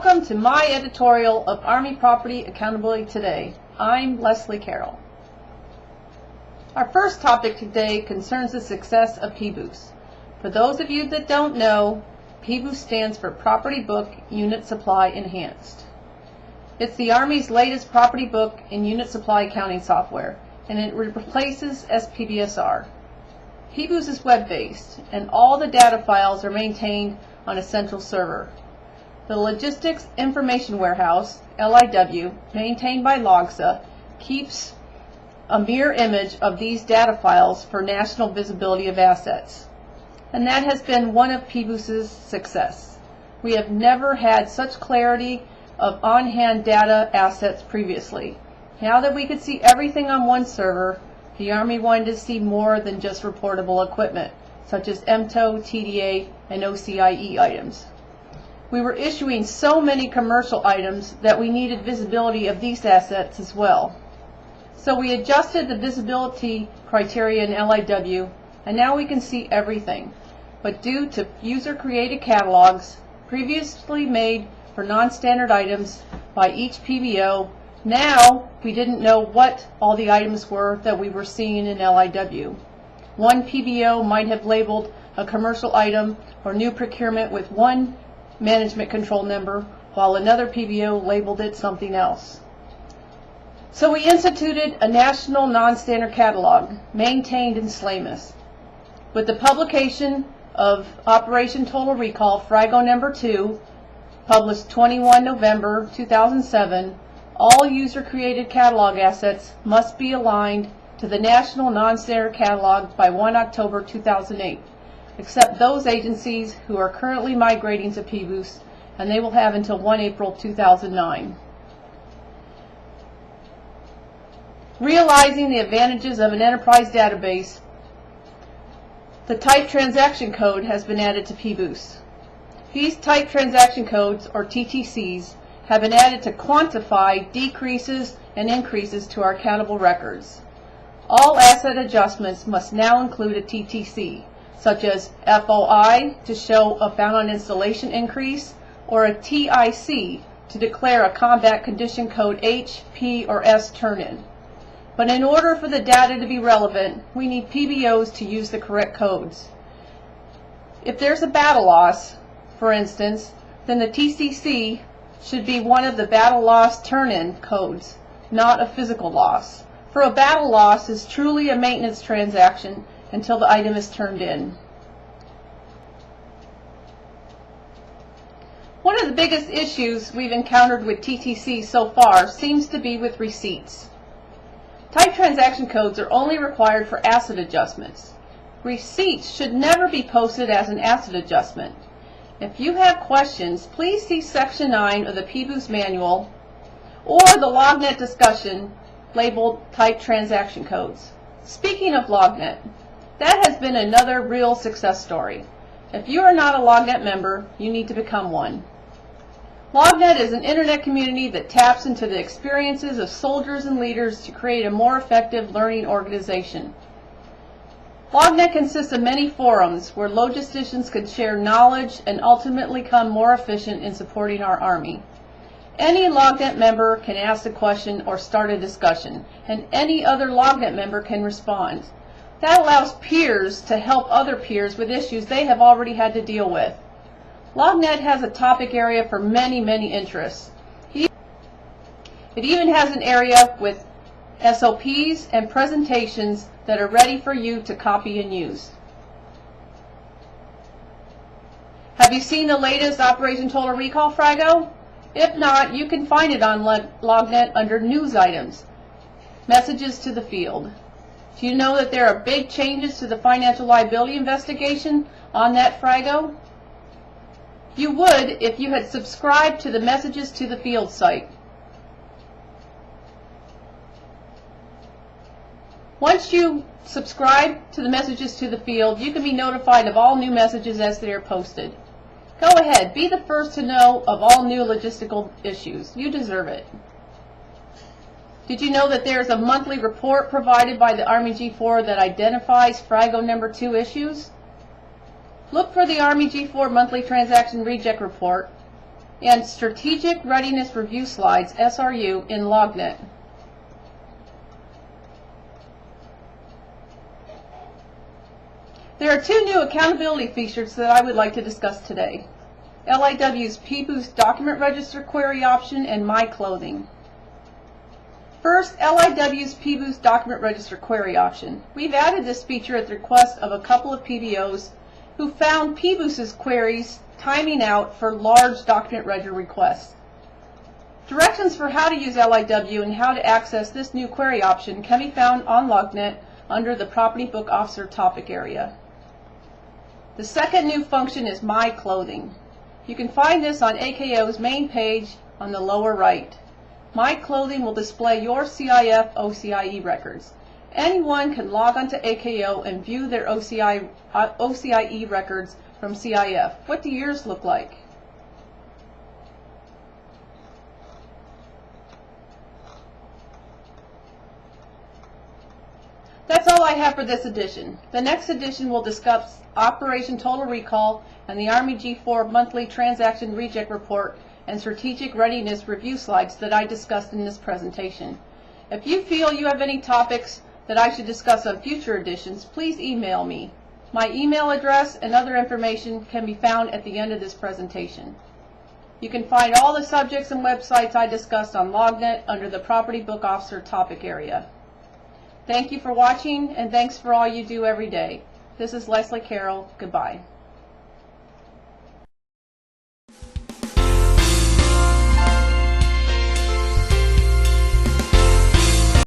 Welcome to my editorial of Army Property Accountability Today. I'm Leslie Carroll. Our first topic today concerns the success of PBOOS. For those of you that don't know, PBOOS stands for Property Book Unit Supply Enhanced. It's the Army's latest property book and unit supply accounting software, and it replaces SPBSR. PBOOS is web-based, and all the data files are maintained on a central server. The Logistics Information Warehouse, LIW, maintained by LOGSA, keeps a mirror image of these data files for national visibility of assets. And that has been one of PBOOS's success. We have never had such clarity of on-hand data assets previously. Now that we could see everything on one server, the Army wanted to see more than just reportable equipment, such as MTO, TDA, and OCIE items. We were issuing so many commercial items that we needed visibility of these assets as well. So we adjusted the visibility criteria in LIW, and now we can see everything. But due to user-created catalogs previously made for non-standard items by each PBO, now we didn't know what all the items were that we were seeing in LIW. One PBO might have labeled a commercial item or new procurement with one management control number, while another PBO labeled it something else. So we instituted a national non-standard catalog maintained in SLAMUS. With the publication of Operation Total Recall FRAGO number 2, published 21 November 2007, all user-created catalog assets must be aligned to the National Non-Standard Catalog by 1 October 2008. Except those agencies who are currently migrating to PBOOS, and they will have until 1 April 2009. Realizing the advantages of an enterprise database, the type transaction code has been added to PBOOS. These type transaction codes, or TTCs, have been added to quantify decreases and increases to our accountable records. All asset adjustments must now include a TTC, such as FOI to show a found on installation increase, or a TIC to declare a combat condition code H, P, or S turn-in. But in order for the data to be relevant, we need PBOs to use the correct codes. If there's a battle loss, for instance, then the TCC should be one of the battle loss turn-in codes, not a physical loss. For a battle loss is truly a maintenance transaction until the item is turned in. One of the biggest issues we've encountered with TTC so far seems to be with receipts. Type transaction codes are only required for asset adjustments. Receipts should never be posted as an asset adjustment. If you have questions, please see Section 9 of the PBOOS manual or the LogNet discussion labeled Type Transaction Codes. Speaking of LogNet, that has been another real success story. If you are not a LogNet member, you need to become one. LogNet is an internet community that taps into the experiences of soldiers and leaders to create a more effective learning organization. LogNet consists of many forums where logisticians can share knowledge and ultimately become more efficient in supporting our Army. Any LogNet member can ask a question or start a discussion, and any other LogNet member can respond. That allows peers to help other peers with issues they have already had to deal with. LogNet has a topic area for many, many interests. It even has an area with SOPs and presentations that are ready for you to copy and use. Have you seen the latest Operation Total Recall FRAGO? If not, you can find it on LogNet under News Items, Messages to the Field. Do you know that there are big changes to the financial liability investigation on that FRAGO? You would if you had subscribed to the Messages to the Field site. Once you subscribe to the Messages to the Field, you can be notified of all new messages as they are posted. Go ahead, be the first to know of all new logistical issues. You deserve it. Did you know that there is a monthly report provided by the Army G4 that identifies FRAGO number 2 issues? Look for the Army G4 Monthly Transaction Reject Report and Strategic Readiness Review Slides, SRU, in LogNet. There are two new accountability features that I would like to discuss today. LIW's pBoost Document Register Query option and My Clothing. First, LIW's pBoost Document Register Query option. We've added this feature at the request of a couple of PBOs who found pBoost's queries timing out for large document register requests. Directions for how to use LIW and how to access this new query option can be found on LogNet under the Property Book Officer topic area. The second new function is My Clothing. You can find this on AKO's main page on the lower right. My Clothing will display your CIF OCIE records. Anyone can log onto AKO and view their OCIE records from CIF. What do yours look like? That's all I have for this edition. The next edition will discuss Operation Total Recall and the Army G4 Monthly Transaction Reject Report and Strategic Readiness Review Slides that I discussed in this presentation. If you feel you have any topics that I should discuss on future editions, please email me. My email address and other information can be found at the end of this presentation. You can find all the subjects and websites I discussed on LogNet under the Property Book Officer topic area. Thank you for watching, and thanks for all you do every day. This is Leslie Carroll. Goodbye.